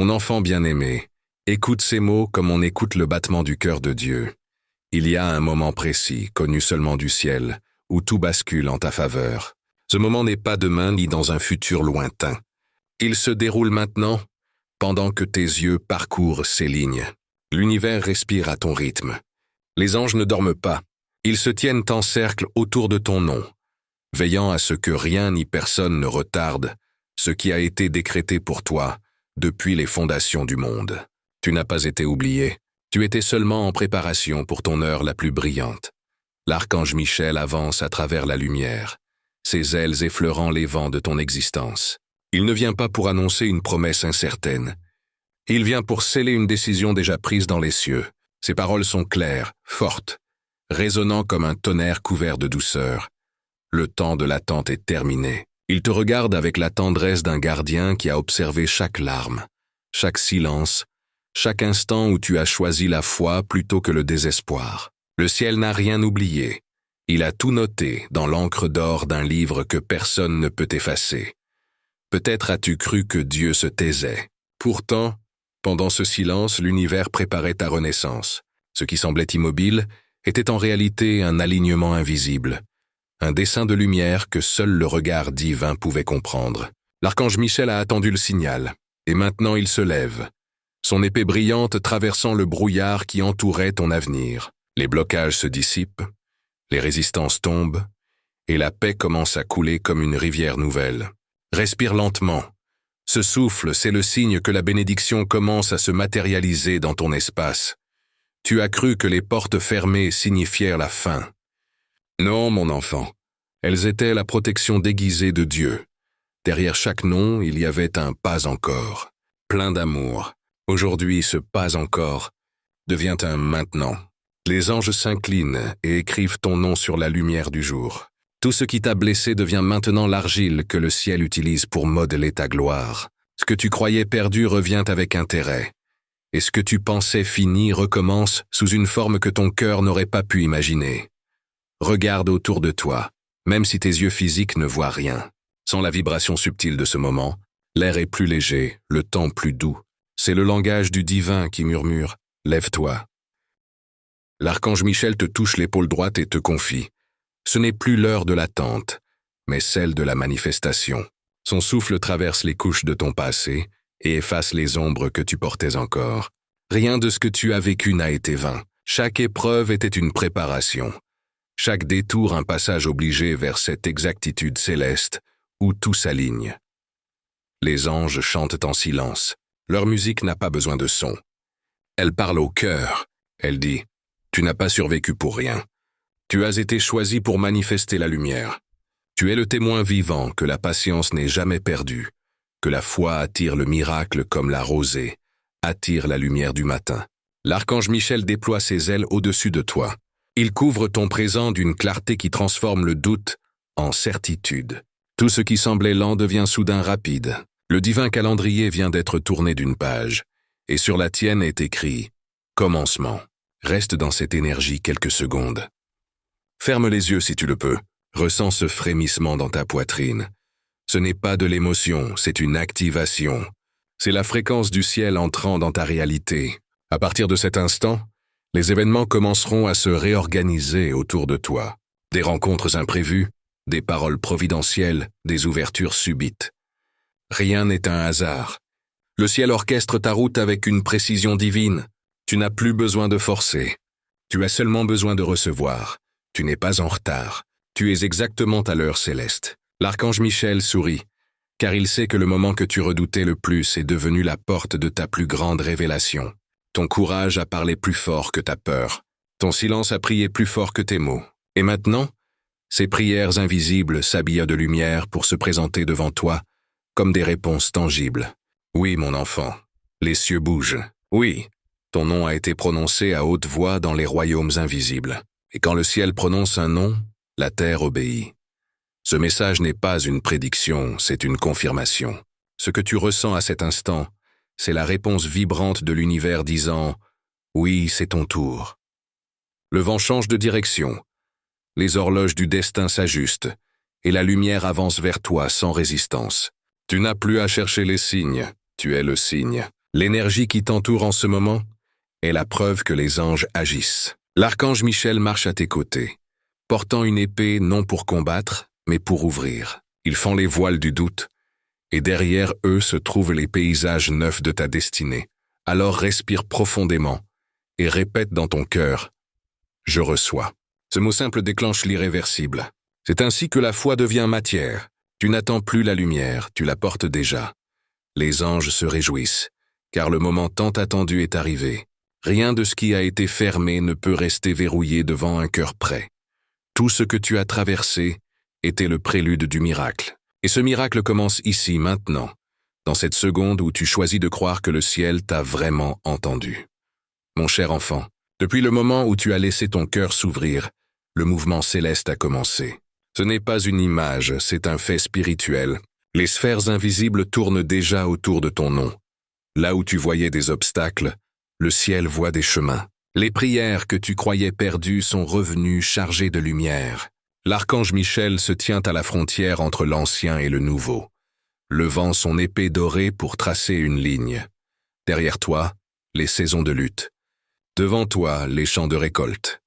Mon enfant bien-aimé, écoute ces mots comme on écoute le battement du cœur de Dieu. Il y a un moment précis, connu seulement du ciel, où tout bascule en ta faveur. Ce moment n'est pas demain ni dans un futur lointain. Il se déroule maintenant, pendant que tes yeux parcourent ces lignes. L'univers respire à ton rythme. Les anges ne dorment pas. Ils se tiennent en cercle autour de ton nom, veillant à ce que rien ni personne ne retarde ce qui a été décrété pour toi depuis les fondations du monde. Tu n'as pas été oublié. Tu étais seulement en préparation pour ton heure la plus brillante. L'archange Michel avance à travers la lumière, ses ailes effleurant les vents de ton existence. Il ne vient pas pour annoncer une promesse incertaine. Il vient pour sceller une décision déjà prise dans les cieux. Ses paroles sont claires, fortes, résonnant comme un tonnerre couvert de douceur. Le temps de l'attente est terminé. Il te regarde avec la tendresse d'un gardien qui a observé chaque larme, chaque silence, chaque instant où tu as choisi la foi plutôt que le désespoir. Le ciel n'a rien oublié. Il a tout noté dans l'encre d'or d'un livre que personne ne peut effacer. Peut-être as-tu cru que Dieu se taisait. Pourtant, pendant ce silence, l'univers préparait ta renaissance. Ce qui semblait immobile était en réalité un alignement invisible, un dessin de lumière que seul le regard divin pouvait comprendre. L'archange Michel a attendu le signal, et maintenant il se lève, son épée brillante traversant le brouillard qui entourait ton avenir. Les blocages se dissipent, les résistances tombent, et la paix commence à couler comme une rivière nouvelle. Respire lentement. Ce souffle, c'est le signe que la bénédiction commence à se matérialiser dans ton espace. Tu as cru que les portes fermées signifièrent la fin. Non, mon enfant. Elles étaient la protection déguisée de Dieu. Derrière chaque nom, il y avait un pas encore, plein d'amour. Aujourd'hui, ce pas encore devient un maintenant. Les anges s'inclinent et écrivent ton nom sur la lumière du jour. Tout ce qui t'a blessé devient maintenant l'argile que le ciel utilise pour modeler ta gloire. Ce que tu croyais perdu revient avec intérêt. Et ce que tu pensais fini recommence sous une forme que ton cœur n'aurait pas pu imaginer. Regarde autour de toi, même si tes yeux physiques ne voient rien. Sans la vibration subtile de ce moment, l'air est plus léger, le temps plus doux. C'est le langage du divin qui murmure « Lève-toi ». L'archange Michel te touche l'épaule droite et te confie. Ce n'est plus l'heure de l'attente, mais celle de la manifestation. Son souffle traverse les couches de ton passé et efface les ombres que tu portais encore. Rien de ce que tu as vécu n'a été vain. Chaque épreuve était une préparation. Chaque détour un passage obligé vers cette exactitude céleste où tout s'aligne. Les anges chantent en silence. Leur musique n'a pas besoin de son. Elle parle au cœur. Elle dit « Tu n'as pas survécu pour rien. Tu as été choisi pour manifester la lumière. Tu es le témoin vivant que la patience n'est jamais perdue, que la foi attire le miracle comme la rosée, attire la lumière du matin. L'archange Michel déploie ses ailes au-dessus de toi. Il couvre ton présent d'une clarté qui transforme le doute en certitude. Tout ce qui semblait lent devient soudain rapide. Le divin calendrier vient d'être tourné d'une page, et sur la tienne est écrit « Commencement ». Reste dans cette énergie quelques secondes. Ferme les yeux si tu le peux. Ressens ce frémissement dans ta poitrine. Ce n'est pas de l'émotion, c'est une activation. C'est la fréquence du ciel entrant dans ta réalité. À partir de cet instant, les événements commenceront à se réorganiser autour de toi. Des rencontres imprévues, des paroles providentielles, des ouvertures subites. Rien n'est un hasard. Le ciel orchestre ta route avec une précision divine. Tu n'as plus besoin de forcer. Tu as seulement besoin de recevoir. Tu n'es pas en retard. Tu es exactement à l'heure céleste. L'archange Michel sourit, car il sait que le moment que tu redoutais le plus est devenu la porte de ta plus grande révélation. Ton courage a parlé plus fort que ta peur. Ton silence a prié plus fort que tes mots. Et maintenant, ces prières invisibles s'habillent de lumière pour se présenter devant toi comme des réponses tangibles. Oui, mon enfant, les cieux bougent. Oui, ton nom a été prononcé à haute voix dans les royaumes invisibles. Et quand le ciel prononce un nom, la terre obéit. Ce message n'est pas une prédiction, c'est une confirmation. Ce que tu ressens à cet instant, c'est la réponse vibrante de l'univers disant « Oui, c'est ton tour ». Le vent change de direction. Les horloges du destin s'ajustent, et la lumière avance vers toi sans résistance. Tu n'as plus à chercher les signes, tu es le signe. L'énergie qui t'entoure en ce moment est la preuve que les anges agissent. L'archange Michel marche à tes côtés, portant une épée non pour combattre, mais pour ouvrir. Ils font les voiles du doute, et derrière eux se trouvent les paysages neufs de ta destinée. Alors respire profondément et répète dans ton cœur « Je reçois ». Ce mot simple déclenche l'irréversible. C'est ainsi que la foi devient matière. Tu n'attends plus la lumière, tu la portes déjà. Les anges se réjouissent, car le moment tant attendu est arrivé. Rien de ce qui a été fermé ne peut rester verrouillé devant un cœur prêt. Tout ce que tu as traversé était le prélude du miracle. Et ce miracle commence ici, maintenant, dans cette seconde où tu choisis de croire que le ciel t'a vraiment entendu. Mon cher enfant, depuis le moment où tu as laissé ton cœur s'ouvrir, le mouvement céleste a commencé. Ce n'est pas une image, c'est un fait spirituel. Les sphères invisibles tournent déjà autour de ton nom. Là où tu voyais des obstacles, le ciel voit des chemins. Les prières que tu croyais perdues sont revenues chargées de lumière. L'archange Michel se tient à la frontière entre l'ancien et le nouveau, levant son épée dorée pour tracer une ligne. Derrière toi, les saisons de lutte. Devant toi, les champs de récolte.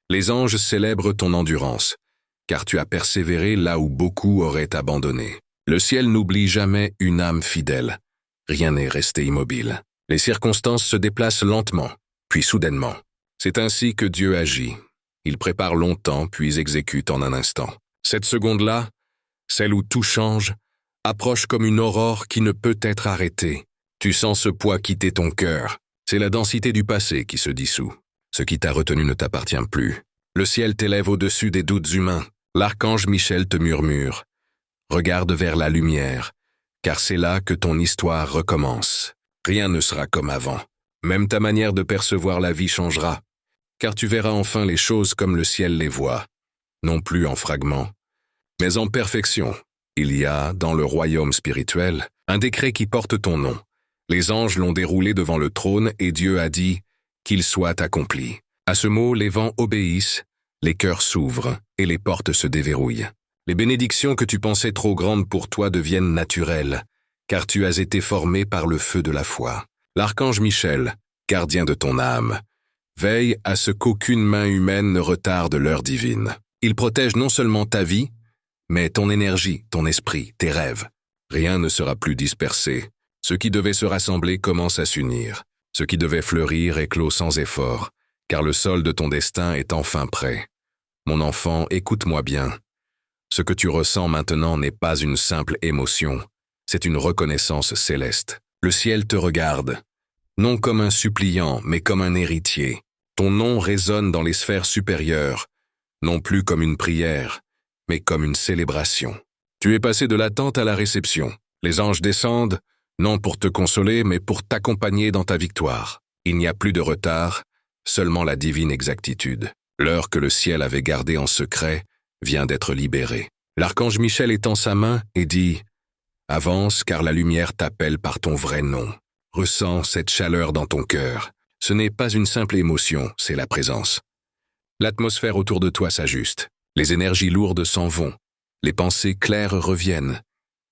Les anges célèbrent ton endurance, car tu as persévéré là où beaucoup auraient abandonné. Le ciel n'oublie jamais une âme fidèle. Rien n'est resté immobile. Les circonstances se déplacent lentement, puis soudainement. C'est ainsi que Dieu agit. Il prépare longtemps, puis exécute en un instant. Cette seconde-là, celle où tout change, approche comme une aurore qui ne peut être arrêtée. Tu sens ce poids quitter ton cœur. C'est la densité du passé qui se dissout. Ce qui t'a retenu ne t'appartient plus. Le ciel t'élève au-dessus des doutes humains. L'archange Michel te murmure. Regarde vers la lumière, car c'est là que ton histoire recommence. Rien ne sera comme avant. Même ta manière de percevoir la vie changera, car tu verras enfin les choses comme le ciel les voit, non plus en fragments, mais en perfection. Il y a, dans le royaume spirituel, un décret qui porte ton nom. Les anges l'ont déroulé devant le trône et Dieu a dit « qu'il soit accompli ». À ce mot, les vents obéissent, les cœurs s'ouvrent et les portes se déverrouillent. Les bénédictions que tu pensais trop grandes pour toi deviennent naturelles, car tu as été formé par le feu de la foi. L'archange Michel, gardien de ton âme, veille à ce qu'aucune main humaine ne retarde l'heure divine. Il protège non seulement ta vie, mais ton énergie, ton esprit, tes rêves. Rien ne sera plus dispersé. Ce qui devait se rassembler commence à s'unir. Ce qui devait fleurir éclot sans effort, car le sol de ton destin est enfin prêt. Mon enfant, écoute-moi bien. Ce que tu ressens maintenant n'est pas une simple émotion, c'est une reconnaissance céleste. Le ciel te regarde, non comme un suppliant, mais comme un héritier. Ton nom résonne dans les sphères supérieures, non plus comme une prière, mais comme une célébration. Tu es passé de l'attente à la réception. Les anges descendent, non pour te consoler, mais pour t'accompagner dans ta victoire. Il n'y a plus de retard, seulement la divine exactitude. L'heure que le ciel avait gardée en secret vient d'être libérée. L'archange Michel étend sa main et dit « Avance, car la lumière t'appelle par ton vrai nom. Ressens cette chaleur dans ton cœur. Ce n'est pas une simple émotion, c'est la présence. » L'atmosphère autour de toi s'ajuste. Les énergies lourdes s'en vont. Les pensées claires reviennent.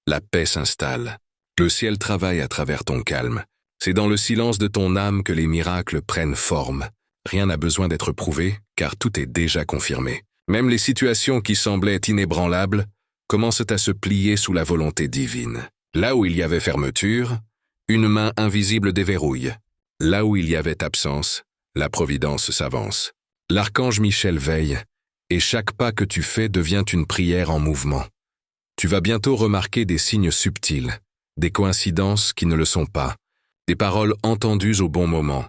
La paix s'installe. Le ciel travaille à travers ton calme. C'est dans le silence de ton âme que les miracles prennent forme. Rien n'a besoin d'être prouvé, car tout est déjà confirmé. Même les situations qui semblaient inébranlables commencent à se plier sous la volonté divine. Là où il y avait fermeture, une main invisible déverrouille. Là où il y avait absence, la providence s'avance. L'archange Michel veille, et chaque pas que tu fais devient une prière en mouvement. Tu vas bientôt remarquer des signes subtils, des coïncidences qui ne le sont pas, des paroles entendues au bon moment,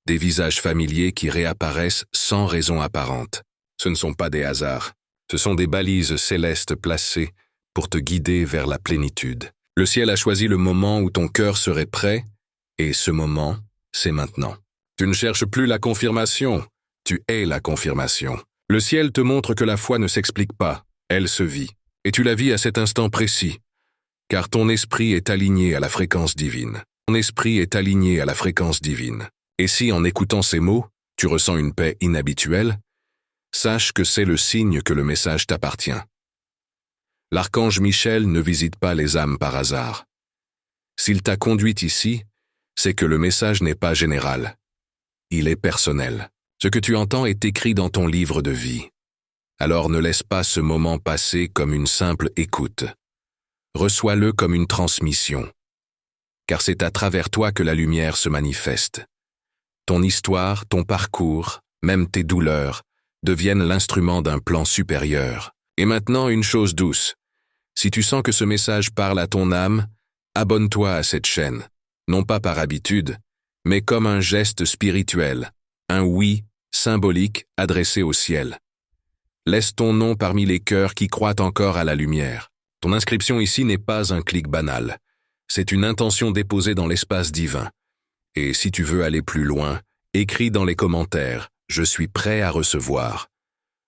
des visages familiers qui réapparaissent sans raison apparente. Ce ne sont pas des hasards, ce sont des balises célestes placées pour te guider vers la plénitude. Le ciel a choisi le moment où ton cœur serait prêt, et ce moment, c'est maintenant. Tu ne cherches plus la confirmation, tu es la confirmation. Le ciel te montre que la foi ne s'explique pas, elle se vit, et tu la vis à cet instant précis, car ton esprit est aligné à la fréquence divine. Ton esprit est aligné à la fréquence divine. Et si, en écoutant ces mots, tu ressens une paix inhabituelle, sache que c'est le signe que le message t'appartient. L'archange Michel ne visite pas les âmes par hasard. S'il t'a conduit ici, c'est que le message n'est pas général. Il est personnel. Ce que tu entends est écrit dans ton livre de vie. Alors ne laisse pas ce moment passer comme une simple écoute. Reçois-le comme une transmission. Car c'est à travers toi que la lumière se manifeste. Ton histoire, ton parcours, même tes douleurs, deviennent l'instrument d'un plan supérieur. Et maintenant, une chose douce. Si tu sens que ce message parle à ton âme, abonne-toi à cette chaîne, non pas par habitude, mais comme un geste spirituel, un oui symbolique adressé au ciel. Laisse ton nom parmi les cœurs qui croient encore à la lumière. Ton inscription ici n'est pas un clic banal. C'est une intention déposée dans l'espace divin. Et si tu veux aller plus loin, écris dans les commentaires « Je suis prêt à recevoir ».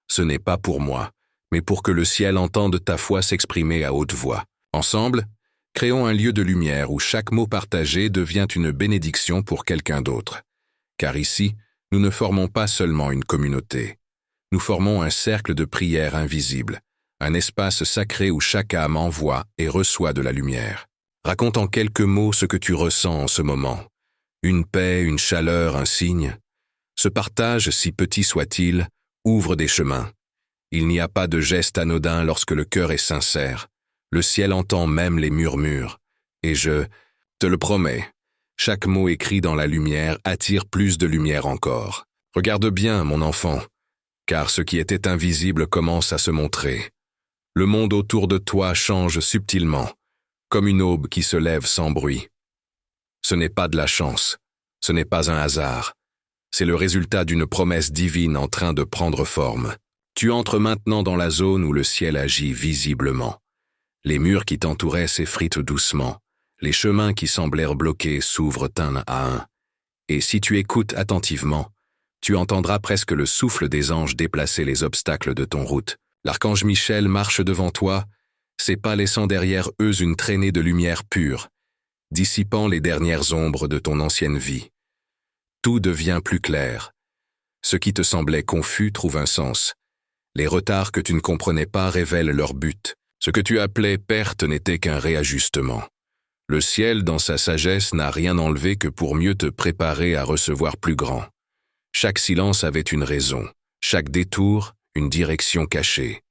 Ce n'est pas pour moi, mais pour que le ciel entende ta foi s'exprimer à haute voix. Ensemble, créons un lieu de lumière où chaque mot partagé devient une bénédiction pour quelqu'un d'autre. Car ici, nous ne formons pas seulement une communauté. Nous formons un cercle de prière invisible, un espace sacré où chaque âme envoie et reçoit de la lumière. Raconte en quelques mots ce que tu ressens en ce moment. Une paix, une chaleur, un signe. Ce partage, si petit soit-il, ouvre des chemins. Il n'y a pas de geste anodin lorsque le cœur est sincère. Le ciel entend même les murmures. Et je te le promets, chaque mot écrit dans la lumière attire plus de lumière encore. Regarde bien, mon enfant, car ce qui était invisible commence à se montrer. Le monde autour de toi change subtilement, comme une aube qui se lève sans bruit. Ce n'est pas de la chance, ce n'est pas un hasard. C'est le résultat d'une promesse divine en train de prendre forme. Tu entres maintenant dans la zone où le ciel agit visiblement. Les murs qui t'entouraient s'effritent doucement. Les chemins qui semblèrent bloqués s'ouvrent un à un. Et si tu écoutes attentivement, tu entendras presque le souffle des anges déplacer les obstacles de ton route. L'archange Michel marche devant toi, ses pas laissant derrière eux une traînée de lumière pure, dissipant les dernières ombres de ton ancienne vie. Tout devient plus clair. Ce qui te semblait confus trouve un sens. Les retards que tu ne comprenais pas révèlent leur but. Ce que tu appelais perte n'était qu'un réajustement. Le ciel, dans sa sagesse, n'a rien enlevé que pour mieux te préparer à recevoir plus grand. Chaque silence avait une raison, chaque détour, une direction cachée.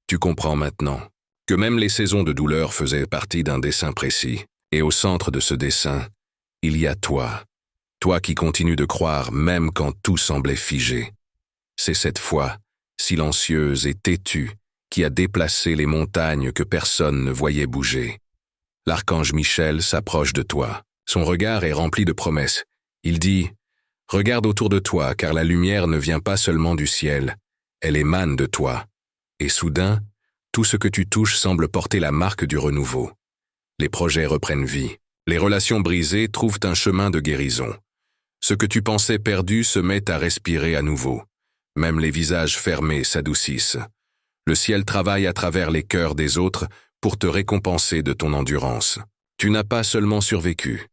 Tu comprends maintenant que même les saisons de douleur faisaient partie d'un dessein précis. Et au centre de ce dessein, il y a toi. Toi qui continues de croire même quand tout semblait figé. C'est cette foi, silencieuse et têtue, qui a déplacé les montagnes que personne ne voyait bouger. L'archange Michel s'approche de toi. Son regard est rempli de promesses. Il dit « Regarde autour de toi, car la lumière ne vient pas seulement du ciel, elle émane de toi. » Et soudain, tout ce que tu touches semble porter la marque du renouveau. Les projets reprennent vie. Les relations brisées trouvent un chemin de guérison. Ce que tu pensais perdu se met à respirer à nouveau. Même les visages fermés s'adoucissent. Le ciel travaille à travers les cœurs des autres pour te récompenser de ton endurance. Tu n'as pas seulement survécu.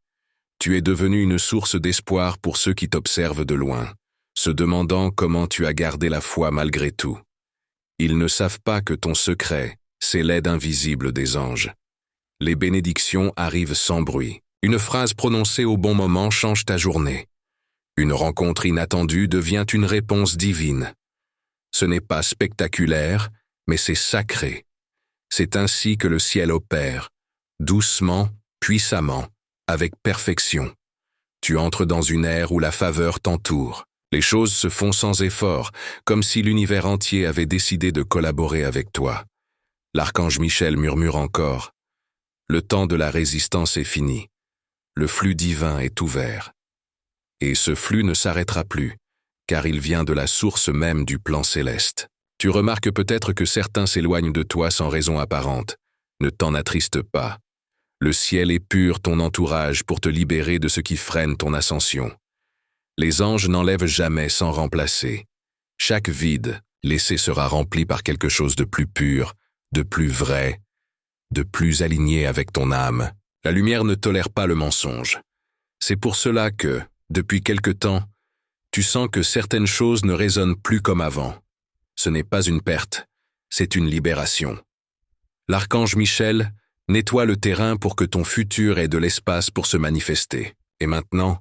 Tu es devenu une source d'espoir pour ceux qui t'observent de loin, se demandant comment tu as gardé la foi malgré tout. Ils ne savent pas que ton secret, c'est l'aide invisible des anges. Les bénédictions arrivent sans bruit. Une phrase prononcée au bon moment change ta journée. Une rencontre inattendue devient une réponse divine. Ce n'est pas spectaculaire, mais c'est sacré. C'est ainsi que le ciel opère, doucement, puissamment, avec perfection. Tu entres dans une ère où la faveur t'entoure. Les choses se font sans effort, comme si l'univers entier avait décidé de collaborer avec toi. L'archange Michel murmure encore. Le temps de la résistance est fini. Le flux divin est ouvert. Et ce flux ne s'arrêtera plus, car il vient de la source même du plan céleste. Tu remarques peut-être que certains s'éloignent de toi sans raison apparente. Ne t'en attriste pas. Le ciel épure ton entourage pour te libérer de ce qui freine ton ascension. Les anges n'enlèvent jamais sans remplacer. Chaque vide laissé sera rempli par quelque chose de plus pur, de plus vrai, de plus aligné avec ton âme. La lumière ne tolère pas le mensonge. C'est pour cela que, depuis quelque temps, tu sens que certaines choses ne résonnent plus comme avant. Ce n'est pas une perte, c'est une libération. L'archange Michel nettoie le terrain pour que ton futur ait de l'espace pour se manifester. Et maintenant,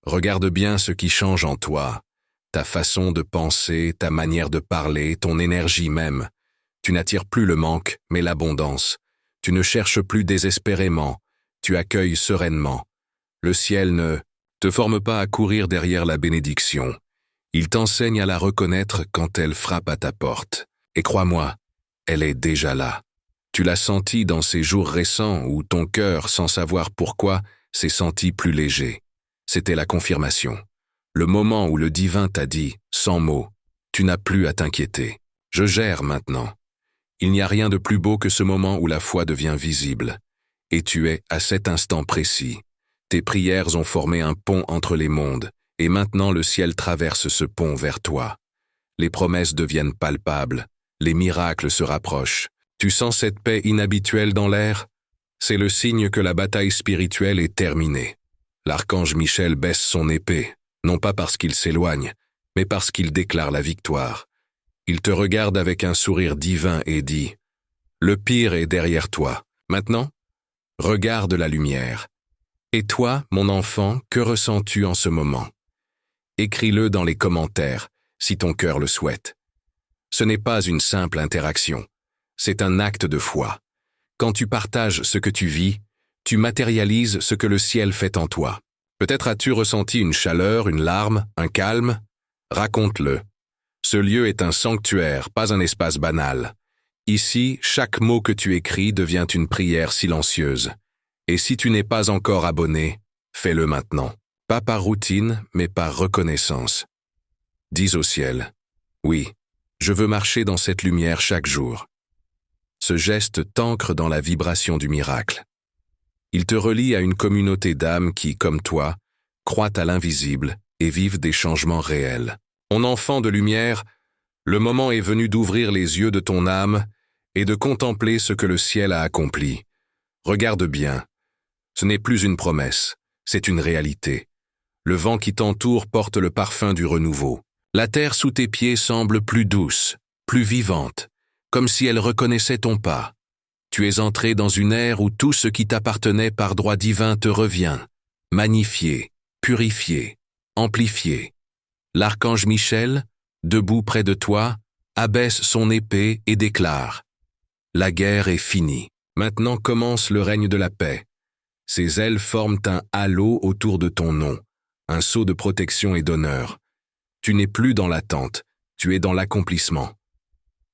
regarde bien ce qui change en toi, ta façon de penser, ta manière de parler, ton énergie même. Tu n'attires plus le manque, mais l'abondance. Tu ne cherches plus désespérément, tu accueilles sereinement. Le ciel ne te forme pas à courir derrière la bénédiction. Il t'enseigne à la reconnaître quand elle frappe à ta porte. Et crois-moi, elle est déjà là. Tu l'as senti dans ces jours récents où ton cœur, sans savoir pourquoi, s'est senti plus léger. C'était la confirmation. Le moment où le divin t'a dit, sans mots, tu n'as plus à t'inquiéter. Je gère maintenant. Il n'y a rien de plus beau que ce moment où la foi devient visible. Et tu es à cet instant précis. Tes prières ont formé un pont entre les mondes, et maintenant le ciel traverse ce pont vers toi. Les promesses deviennent palpables, les miracles se rapprochent. Tu sens cette paix inhabituelle dans l'air? C'est le signe que la bataille spirituelle est terminée. L'archange Michel baisse son épée, non pas parce qu'il s'éloigne, mais parce qu'il déclare la victoire. Il te regarde avec un sourire divin et dit « Le pire est derrière toi. Maintenant, regarde la lumière. Et toi, mon enfant, que ressens-tu en ce moment? Écris-le dans les commentaires, si ton cœur le souhaite. Ce n'est pas une simple interaction, c'est un acte de foi. Quand tu partages ce que tu vis, tu matérialises ce que le ciel fait en toi. Peut-être as-tu ressenti une chaleur, une larme, un calme? Raconte-le. Ce lieu est un sanctuaire, pas un espace banal. Ici, chaque mot que tu écris devient une prière silencieuse. Et si tu n'es pas encore abonné, fais-le maintenant. Pas par routine, mais par reconnaissance. Dis au ciel, oui, je veux marcher dans cette lumière chaque jour. Ce geste t'ancre dans la vibration du miracle. Il te relie à une communauté d'âmes qui, comme toi, croient à l'invisible et vivent des changements réels. Mon enfant de lumière, le moment est venu d'ouvrir les yeux de ton âme et de contempler ce que le ciel a accompli. Regarde bien. Ce n'est plus une promesse, c'est une réalité. Le vent qui t'entoure porte le parfum du renouveau. La terre sous tes pieds semble plus douce, plus vivante, comme si elle reconnaissait ton pas. Tu es entré dans une ère où tout ce qui t'appartenait par droit divin te revient, magnifié, purifié, amplifié. L'archange Michel, debout près de toi, abaisse son épée et déclare « La guerre est finie. Maintenant commence le règne de la paix. » Ses ailes forment un halo autour de ton nom, un sceau de protection et d'honneur. Tu n'es plus dans l'attente, tu es dans l'accomplissement.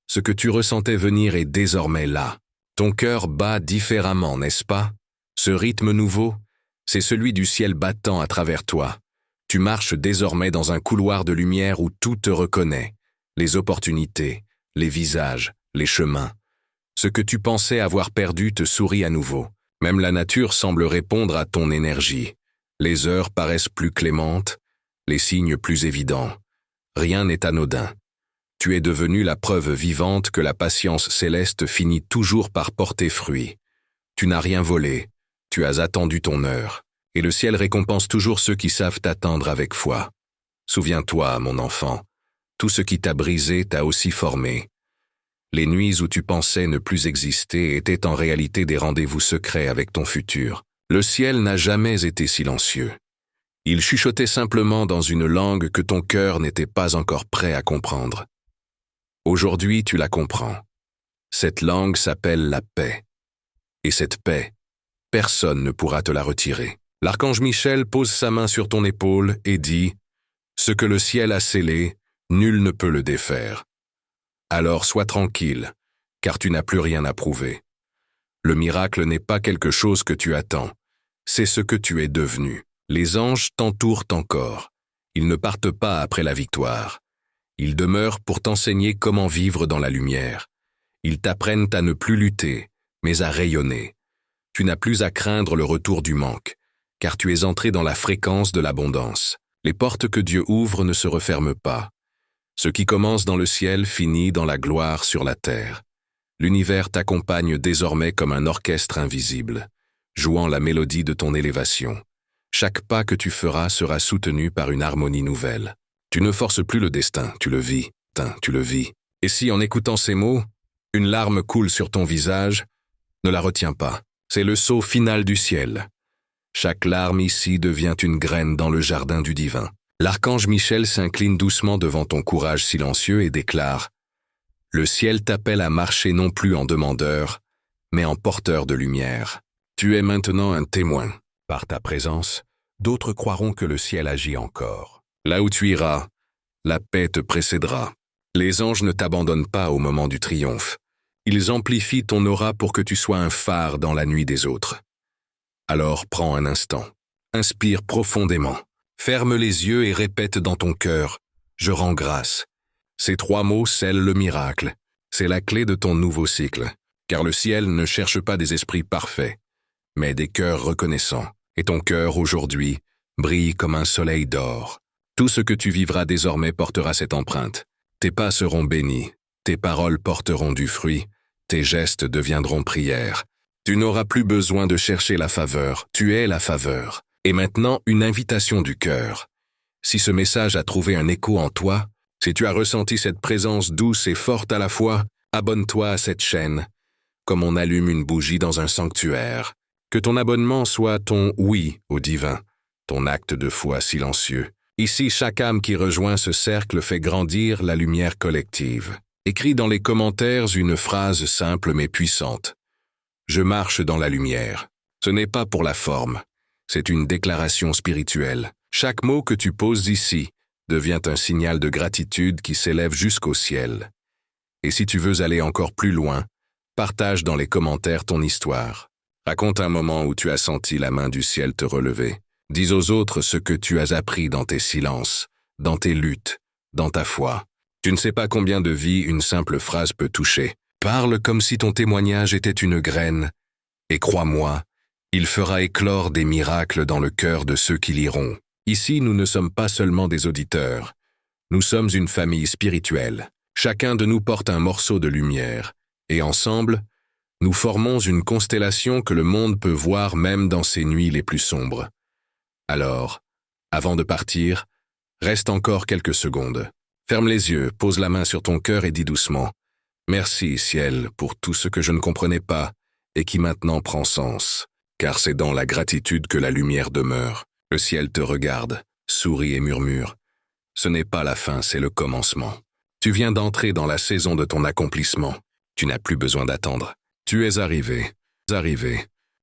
Ce que tu ressentais venir est désormais là. Ton cœur bat différemment, n'est-ce pas? Ce rythme nouveau, c'est celui du ciel battant à travers toi. Tu marches désormais dans un couloir de lumière où tout te reconnaît. Les opportunités, les visages, les chemins. Ce que tu pensais avoir perdu te sourit à nouveau. Même la nature semble répondre à ton énergie. Les heures paraissent plus clémentes, les signes plus évidents. Rien n'est anodin. Tu es devenu la preuve vivante que la patience céleste finit toujours par porter fruit. Tu n'as rien volé, tu as attendu ton heure, et le ciel récompense toujours ceux qui savent t'attendre avec foi. Souviens-toi, mon enfant, tout ce qui t'a brisé t'a aussi formé. Les nuits où tu pensais ne plus exister étaient en réalité des rendez-vous secrets avec ton futur. Le ciel n'a jamais été silencieux. Il chuchotait simplement dans une langue que ton cœur n'était pas encore prêt à comprendre. Aujourd'hui, tu la comprends. Cette langue s'appelle la paix. Et cette paix, personne ne pourra te la retirer. L'archange Michel pose sa main sur ton épaule et dit « Ce que le ciel a scellé, nul ne peut le défaire. Alors sois tranquille, car tu n'as plus rien à prouver. Le miracle n'est pas quelque chose que tu attends, c'est ce que tu es devenu. Les anges t'entourent encore. Ils ne partent pas après la victoire. Ils demeurent pour t'enseigner comment vivre dans la lumière. Ils t'apprennent à ne plus lutter, mais à rayonner. Tu n'as plus à craindre le retour du manque, car tu es entré dans la fréquence de l'abondance. Les portes que Dieu ouvre ne se referment pas. Ce qui commence dans le ciel finit dans la gloire sur la terre. L'univers t'accompagne désormais comme un orchestre invisible, jouant la mélodie de ton élévation. Chaque pas que tu feras sera soutenu par une harmonie nouvelle. Tu ne forces plus le destin, tu le vis, tu le vis. Et si en écoutant ces mots, une larme coule sur ton visage, ne la retiens pas. C'est le sceau final du ciel. Chaque larme ici devient une graine dans le jardin du divin. L'archange Michel s'incline doucement devant ton courage silencieux et déclare « Le ciel t'appelle à marcher non plus en demandeur, mais en porteur de lumière. Tu es maintenant un témoin. Par ta présence, d'autres croiront que le ciel agit encore. Là où tu iras, la paix te précédera. Les anges ne t'abandonnent pas au moment du triomphe. Ils amplifient ton aura pour que tu sois un phare dans la nuit des autres. Alors prends un instant. Inspire profondément. Ferme les yeux et répète dans ton cœur « Je rends grâce ». Ces 3 mots scellent le miracle. C'est la clé de ton nouveau cycle. Car le ciel ne cherche pas des esprits parfaits, mais des cœurs reconnaissants. Et ton cœur, aujourd'hui, brille comme un soleil d'or. Tout ce que tu vivras désormais portera cette empreinte. Tes pas seront bénis, tes paroles porteront du fruit, tes gestes deviendront prières. Tu n'auras plus besoin de chercher la faveur, tu es la faveur. Et maintenant, une invitation du cœur. Si ce message a trouvé un écho en toi, si tu as ressenti cette présence douce et forte à la fois, abonne-toi à cette chaîne, comme on allume une bougie dans un sanctuaire. Que ton abonnement soit ton oui au divin, ton acte de foi silencieux. Ici, chaque âme qui rejoint ce cercle fait grandir la lumière collective. Écris dans les commentaires une phrase simple mais puissante. Je marche dans la lumière. Ce n'est pas pour la forme. C'est une déclaration spirituelle. Chaque mot que tu poses ici devient un signal de gratitude qui s'élève jusqu'au ciel. Et si tu veux aller encore plus loin, partage dans les commentaires ton histoire. Raconte un moment où tu as senti la main du ciel te relever. Dis aux autres ce que tu as appris dans tes silences, dans tes luttes, dans ta foi. Tu ne sais pas combien de vies une simple phrase peut toucher. Parle comme si ton témoignage était une graine, et crois-moi, il fera éclore des miracles dans le cœur de ceux qui liront. Ici, nous ne sommes pas seulement des auditeurs. Nous sommes une famille spirituelle. Chacun de nous porte un morceau de lumière, et ensemble, nous formons une constellation que le monde peut voir même dans ses nuits les plus sombres. Alors, avant de partir, reste encore quelques secondes. Ferme les yeux, pose la main sur ton cœur et dis doucement « Merci, ciel, pour tout ce que je ne comprenais pas et qui maintenant prend sens. Car c'est dans la gratitude que la lumière demeure. Le ciel te regarde, sourit et murmure. Ce n'est pas la fin, c'est le commencement. Tu viens d'entrer dans la saison de ton accomplissement. Tu n'as plus besoin d'attendre. Tu es arrivé.